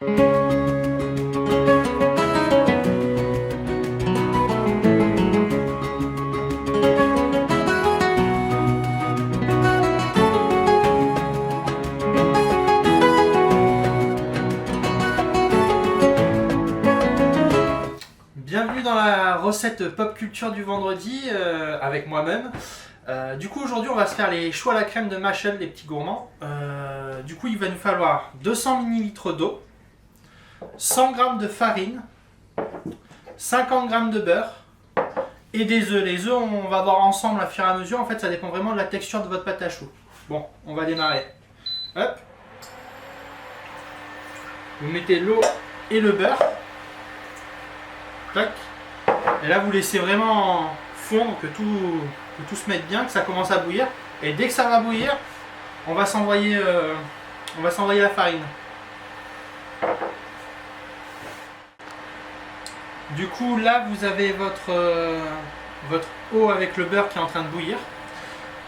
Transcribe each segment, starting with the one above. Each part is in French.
Bienvenue dans la recette pop culture du vendredi avec moi-même. Du coup aujourd'hui on va se faire les choux à la crème de Machel, les petits gourmands. Du coup il va nous falloir 200 ml d'eau, 100 g de farine, 50 g de beurre et des œufs. Les œufs on va voir ensemble à fur et à mesure, en fait ça dépend vraiment de la texture de votre pâte à choux. Bon, on va démarrer. Hop. Vous mettez l'eau et le beurre. Tac. Et là vous laissez vraiment fondre, que tout se mette bien, que ça commence à bouillir. Et dès que ça va bouillir, on va s'envoyer la farine. Du coup là vous avez votre eau avec le beurre qui est en train de bouillir.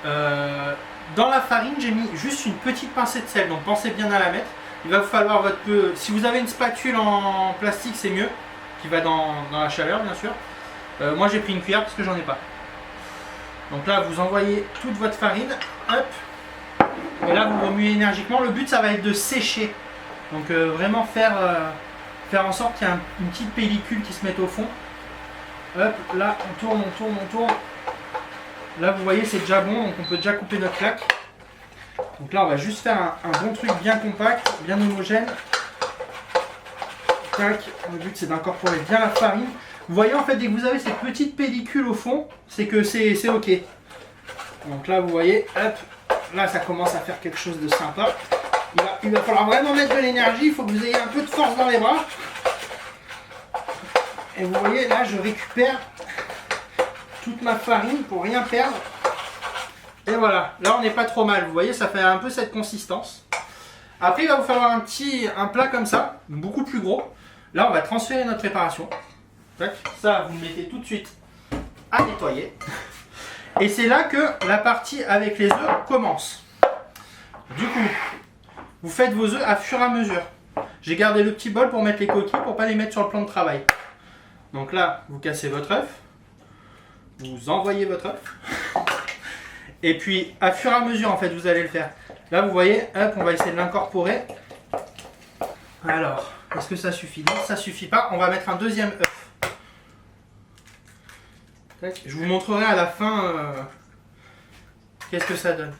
Dans la farine j'ai mis juste une petite pincée de sel, donc pensez bien à la mettre. Il va vous falloir si vous avez une spatule en plastique c'est mieux, qui va dans la chaleur bien sûr. Moi j'ai pris une cuillère parce que j'en ai pas. Donc là vous envoyez toute votre farine, hop, et là vous remuez énergiquement. Le but ça va être de sécher, donc vraiment faire en sorte qu'il y ait une petite pellicule qui se mette au fond. Hop, là on tourne. Là vous voyez c'est déjà bon, donc on peut déjà couper notre claque. Donc là on va juste faire un bon truc bien compact, bien homogène. Tac. Le but c'est d'incorporer bien la farine. Vous voyez en fait dès que vous avez cette petite pellicule au fond, c'est que c'est ok. Donc là vous voyez, hop, là ça commence à faire quelque chose de sympa. Il va falloir vraiment mettre de l'énergie, il faut que vous ayez un peu de force dans les bras. Et vous voyez là je récupère toute ma farine pour rien perdre. Et voilà, là on n'est pas trop mal, vous voyez ça fait un peu cette consistance. Après il va vous falloir un plat comme ça, beaucoup plus gros. Là on va transférer notre préparation. Tac. Ça vous le mettez tout de suite à nettoyer. Et c'est là que la partie avec les œufs commence. Du coup, vous faites vos œufs à fur et à mesure. J'ai gardé le petit bol pour mettre les coquilles pour ne pas les mettre sur le plan de travail. Donc là, vous cassez votre œuf. Vous envoyez votre œuf. Et puis, à fur et à mesure, en fait, vous allez le faire. Là, vous voyez, hop, on va essayer de l'incorporer. Alors, est-ce que ça suffit? Non, ça suffit pas. On va mettre un deuxième œuf. Je vous montrerai à la fin qu'est-ce que ça donne.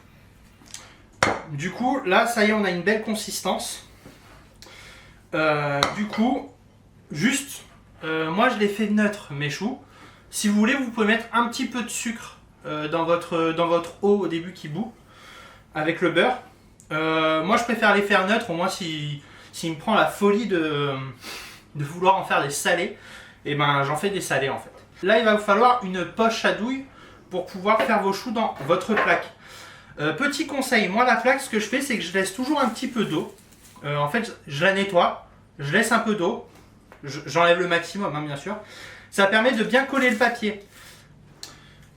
Du coup, là, ça y est, on a une belle consistance. Du coup, juste, moi je les fais neutres, mes choux. Si vous voulez, vous pouvez mettre un petit peu de sucre dans votre eau au début qui bout, avec le beurre. Moi, je préfère les faire neutres, au moins s'il me prend la folie de vouloir en faire des salés, et ben j'en fais des salés en fait. Là, il va vous falloir une poche à douille pour pouvoir faire vos choux dans votre plaque. Petit conseil, moi la plaque, ce que je fais, c'est que je laisse toujours un petit peu d'eau. En fait, je la nettoie, je laisse un peu d'eau, j'enlève le maximum, hein, bien sûr. Ça permet de bien coller le papier.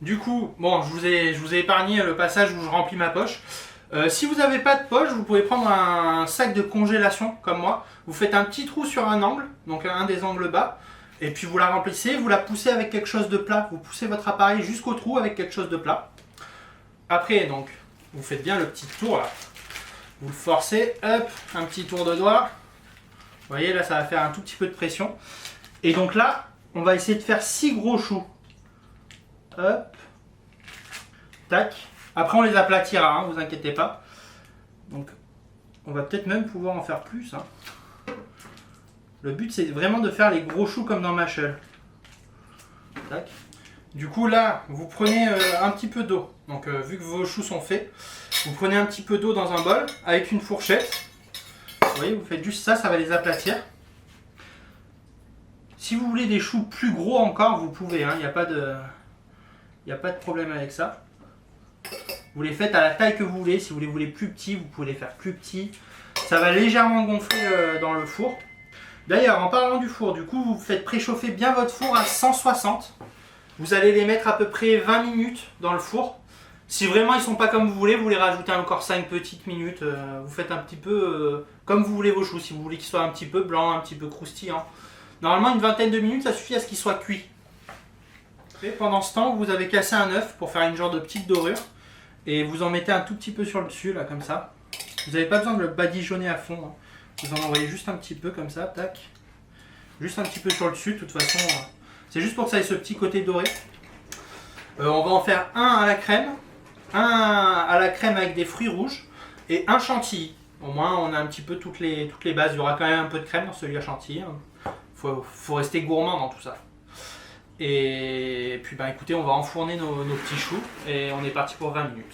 Du coup, bon, je vous ai épargné le passage où je remplis ma poche. Si vous n'avez pas de poche, vous pouvez prendre un sac de congélation, comme moi. Vous faites un petit trou sur un angle, donc un des angles bas. Et puis vous la remplissez, vous la poussez avec quelque chose de plat. Vous poussez votre appareil jusqu'au trou avec quelque chose de plat. Après, donc, vous faites bien le petit tour là. Vous le forcez, hop, un petit tour de doigt. Vous voyez, là, ça va faire un tout petit peu de pression. Et donc là, on va essayer de faire 6 gros choux. Hop. Tac. Après, on les aplatira, hein, vous inquiétez pas. Donc, on va peut-être même pouvoir en faire plus, hein. Le but c'est vraiment de faire les gros choux comme dans Machel. Tac. Du coup là, vous prenez un petit peu d'eau. Donc vu que vos choux sont faits, vous prenez un petit peu d'eau dans un bol avec une fourchette. Vous voyez, vous faites juste ça, ça va les aplatir. Si vous voulez des choux plus gros encore, vous pouvez, hein, il n'y a pas de problème avec ça. Vous les faites à la taille que vous voulez. Si vous les voulez plus petits, vous pouvez les faire plus petits. Ça va légèrement gonfler dans le four. D'ailleurs, en parlant du four, du coup, vous faites préchauffer bien votre four à 160. Vous allez les mettre à peu près 20 minutes dans le four. Si vraiment ils sont pas comme vous les rajoutez encore 5 petites minutes. Vous faites un petit peu comme vous voulez vos choux. Si vous voulez qu'ils soient un petit peu blancs, un petit peu croustillants. Normalement, une vingtaine de minutes, ça suffit à ce qu'ils soient cuits. Et pendant ce temps, vous avez cassé un œuf pour faire une genre de petite dorure. Et vous en mettez un tout petit peu sur le dessus, là, comme ça. Vous n'avez pas besoin de le badigeonner à fond. Hein. Vous en envoyez juste un petit peu, comme ça, tac. Juste un petit peu sur le dessus, de toute façon. C'est juste pour que ça ait ce petit côté doré. On va en faire un à la crème. Un à la crème avec des fruits rouges. Et un chantilly. Au moins, on a un petit peu toutes les bases. Il y aura quand même un peu de crème dans celui à chantilly. Faut rester gourmand dans tout ça. Et puis bah écoutez, on va enfourner nos petits choux et on est parti pour 20 minutes.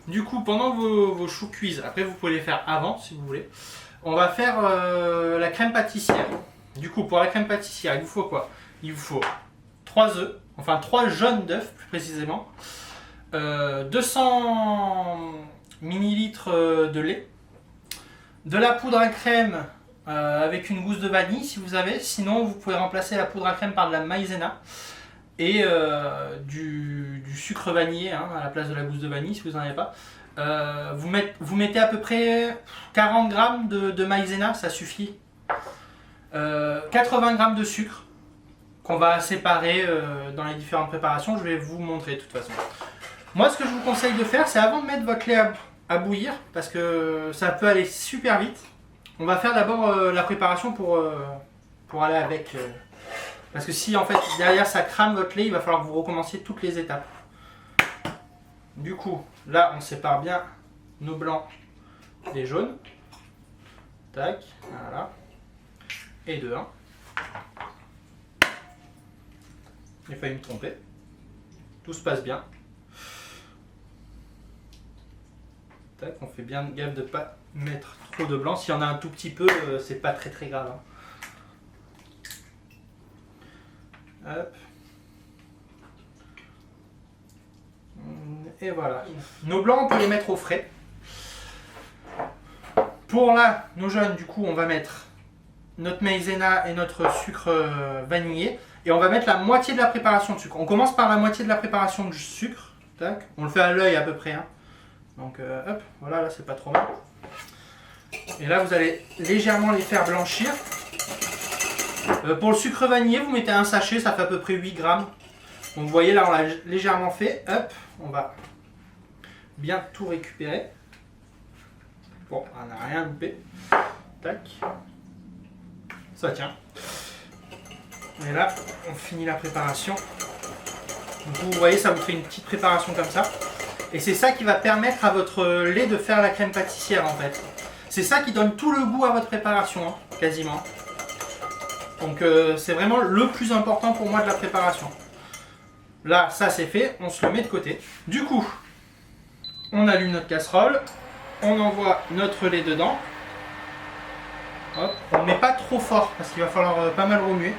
Du coup, pendant vos choux cuisent, après vous pouvez les faire avant si vous voulez, on va faire la crème pâtissière. Du coup, pour la crème pâtissière, il vous faut quoi? Il vous faut 3 œufs, enfin 3 jaunes d'œufs plus précisément, 200 ml de lait, de la poudre à crème avec une gousse de vanille si vous avez, sinon vous pouvez remplacer la poudre à crème par de la maïzena et du sucre vanillé hein, à la place de la gousse de vanille si vous n'en avez pas. Vous mettez à peu près 40 g de maïzena, ça suffit. 80 g de sucre qu'on va séparer dans les différentes préparations, je vais vous montrer de toute façon. Moi ce que je vous conseille de faire, c'est avant de mettre votre lait à bouillir, parce que ça peut aller super vite. On va faire d'abord la préparation pour aller avec. Parce que si en fait derrière ça crame votre lait, il va falloir que vous recommenciez toutes les étapes. Du coup, là on sépare bien nos blancs des jaunes. Tac, voilà. Et de 1. J'ai failli me tromper. Tout se passe bien. Tac, on fait bien gaffe de ne pas mettre trop de blanc. S'il y en a un tout petit peu, c'est pas très grave. Hein. Hop. Et voilà. Nos blancs, on peut les mettre au frais. Pour là, nos jaunes, du coup, on va mettre notre maïzena et notre sucre vanillé. Et on va mettre la moitié de la préparation de sucre. On commence par la moitié de la préparation de sucre. Tac. On le fait à l'œil à peu près. Hein. Donc hop, voilà, là c'est pas trop mal. Et là vous allez légèrement les faire blanchir. Pour le sucre vanillé, vous mettez un sachet, ça fait à peu près 8 grammes. Donc vous voyez là on l'a légèrement fait. Hop, on va bien tout récupérer. Bon, on n'a rien loupé. Tac. Ça tient. Et là, on finit la préparation. Donc vous voyez, ça vous fait une petite préparation comme ça. Et c'est ça qui va permettre à votre lait de faire la crème pâtissière en fait. C'est ça qui donne tout le goût à votre préparation, hein, quasiment. Donc c'est vraiment le plus important pour moi de la préparation. Là, ça c'est fait, on se le met de côté. Du coup, on allume notre casserole, on envoie notre lait dedans. Hop, on ne met pas trop fort parce qu'il va falloir pas mal remuer.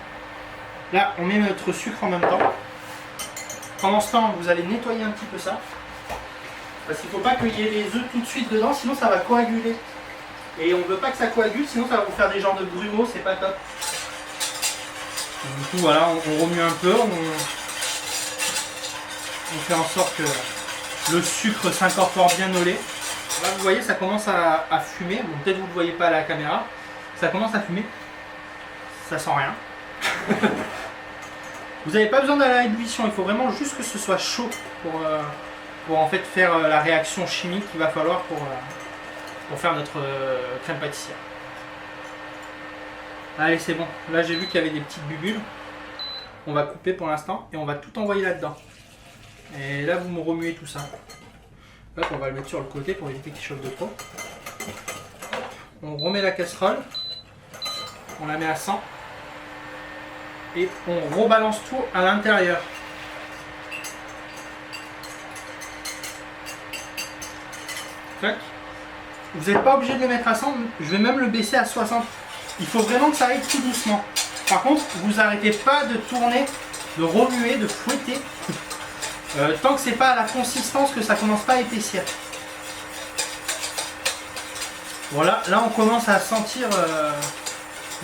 Là, on met notre sucre en même temps. Pendant ce temps, vous allez nettoyer un petit peu ça. Parce qu'il ne faut pas qu'il y ait les œufs tout de suite dedans, sinon ça va coaguler. Et on ne veut pas que ça coagule, sinon ça va vous faire des genres de grumeaux, c'est pas top. Donc, du coup voilà, on remue un peu, on fait en sorte que le sucre s'incorpore bien au lait. Là vous voyez, ça commence à fumer, bon, peut-être vous ne le voyez pas à la caméra, ça commence à fumer, ça sent rien. Vous n'avez pas besoin d'aller à l'ébullition, il faut vraiment juste que ce soit chaud pour en fait faire la réaction chimique qu'il va falloir pour faire notre crème pâtissière. Allez, c'est bon. Là, j'ai vu qu'il y avait des petites bulles. On va couper pour l'instant et on va tout envoyer là-dedans. Et là, vous me remuez tout ça. Hop, on va le mettre sur le côté pour éviter qu'il chauffe de trop. On remet la casserole. On la met à 100. Et on rebalance tout à l'intérieur. Vous n'êtes pas obligé de le mettre à 100, je vais même le baisser à 60. Il faut vraiment que ça aille tout doucement. Par contre, vous n'arrêtez pas de tourner, de remuer, de fouetter, tant que c'est pas à la consistance que ça commence pas à épaissir. Voilà, là on commence à sentir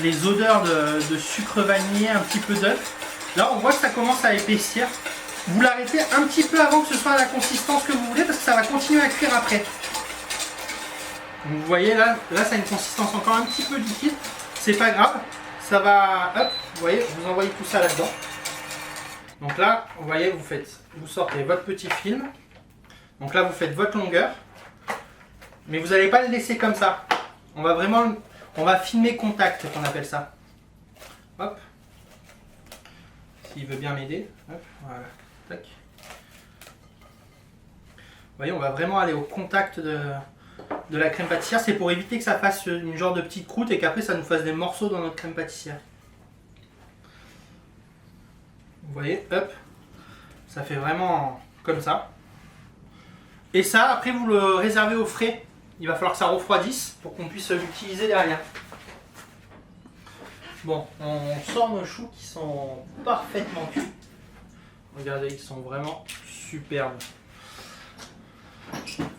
les odeurs de sucre vanillé, un petit peu d'œuf. Là on voit que ça commence à épaissir. Vous l'arrêtez un petit peu avant que ce soit à la consistance que vous voulez parce que ça va continuer à cuire après. Donc vous voyez là ça a une consistance encore un petit peu liquide. C'est pas grave, ça va, hop, vous voyez, vous envoyez tout ça là-dedans. Donc là, vous voyez, vous sortez votre petit film. Donc là, vous faites votre longueur. Mais vous n'allez pas le laisser comme ça. On va filmer contact, qu'on appelle ça. Hop. S'il veut bien m'aider. Hop, voilà. Tac. Vous voyez, on va vraiment aller au contact de la crème pâtissière. C'est pour éviter que ça fasse une genre de petite croûte et qu'après ça nous fasse des morceaux dans notre crème pâtissière. Vous voyez, hop. Ça fait vraiment comme ça. Et ça, après vous le réservez au frais. Il va falloir que ça refroidisse pour qu'on puisse l'utiliser derrière. Bon, on sort nos choux qui sont parfaitement cuits. Regardez, ils sont vraiment superbes.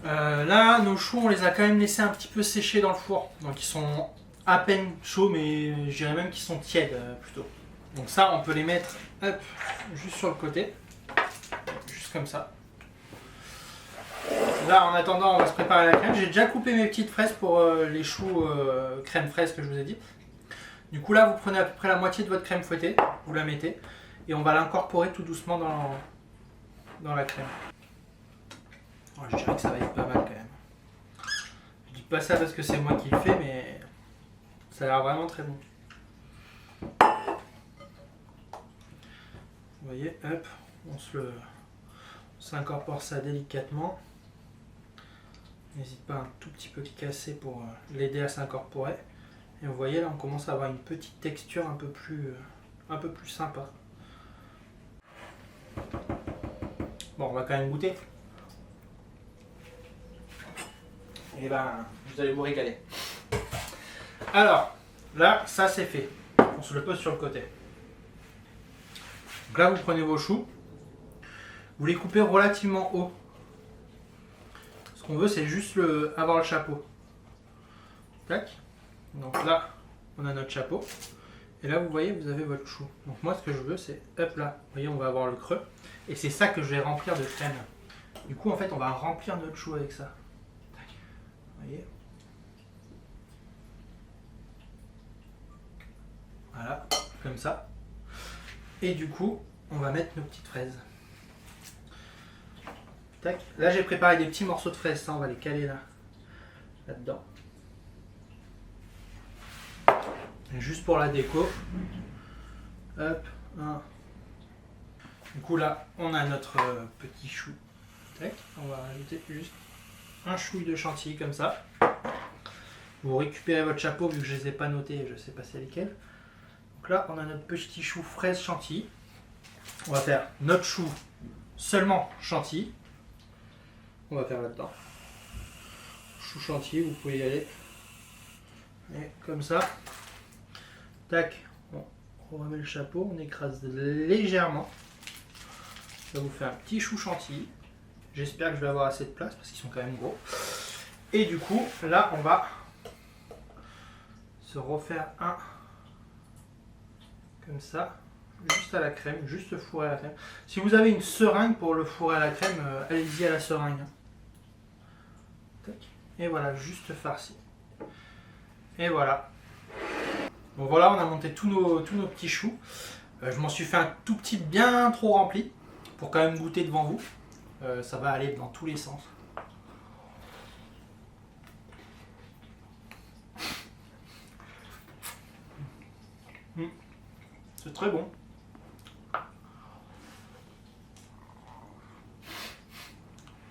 Là, nos choux, on les a quand même laissés un petit peu sécher dans le four. Donc ils sont à peine chauds, mais je dirais même qu'ils sont tièdes plutôt. Donc ça, on peut les mettre hop, juste sur le côté. Juste comme ça. Là, en attendant, on va se préparer la crème. J'ai déjà coupé mes petites fraises pour les choux crème fraise que je vous ai dit. Du coup, là, vous prenez à peu près la moitié de votre crème fouettée, vous la mettez, et on va l'incorporer tout doucement dans la crème. Oh, je dirais que ça va être pas mal quand même. Je dis pas ça parce que c'est moi qui le fais, mais ça a l'air vraiment très bon. Vous voyez, hop, on s'incorpore ça délicatement. N'hésite pas un tout petit peu casser pour l'aider à s'incorporer. Et vous voyez là, on commence à avoir une petite texture un peu plus sympa. Bon, on va quand même goûter. Et ben, vous allez vous régaler. Alors, là, ça c'est fait. On se le pose sur le côté. Donc là, vous prenez vos choux. Vous les coupez relativement haut. Ce qu'on veut, c'est juste avoir le chapeau. Tac. Donc là, on a notre chapeau. Et là, vous voyez, vous avez votre chou. Donc moi, ce que je veux, c'est, hop là, vous voyez, on va avoir le creux. Et c'est ça que je vais remplir de crème. Du coup, en fait, on va remplir notre chou avec ça. Tac. Vous voyez. Voilà, comme ça. Et du coup, on va mettre nos petites fraises. Tac. Là, j'ai préparé des petits morceaux de fraises. Ça, on va les caler là-dedans. Juste pour la déco. Hop. Un. Du coup, là, on a notre petit chou. Tac. On va rajouter juste un chouille de chantilly comme ça. Vous récupérez votre chapeau, vu que je ne les ai pas notés, je ne sais pas c'est lesquels. Donc là, on a notre petit chou fraise chantilly. On va faire notre chou seulement chantilly. On va faire là-dedans. Chou chantilly, vous pouvez y aller. Et comme ça. Tac. On remet le chapeau, on écrase légèrement. Ça vous fait un petit chou chantilly. J'espère que je vais avoir assez de place parce qu'ils sont quand même gros. Et du coup, là, on va se refaire un comme ça. Juste à la crème, juste fourré à la crème. Si vous avez une seringue pour le fourrer à la crème, allez-y à la seringue. Tac. Et voilà, juste farci. Et voilà. Bon voilà, on a monté tous nos petits choux. Je m'en suis fait un tout petit bien trop rempli pour quand même goûter devant vous. Ça va aller dans tous les sens. C'est très bon.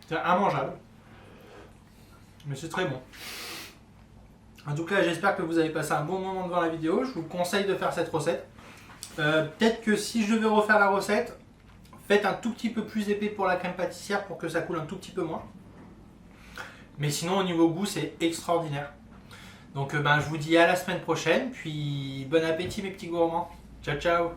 C'est immangeable. Mais c'est très bon. En tout cas, j'espère que vous avez passé un bon moment devant la vidéo. Je vous conseille de faire cette recette. Peut-être que si je devais refaire la recette, faites un tout petit peu plus épais pour la crème pâtissière pour que ça coule un tout petit peu moins. Mais sinon, au niveau goût, c'est extraordinaire. Donc je vous dis à la semaine prochaine. Puis bon appétit mes petits gourmands. Ciao, ciao.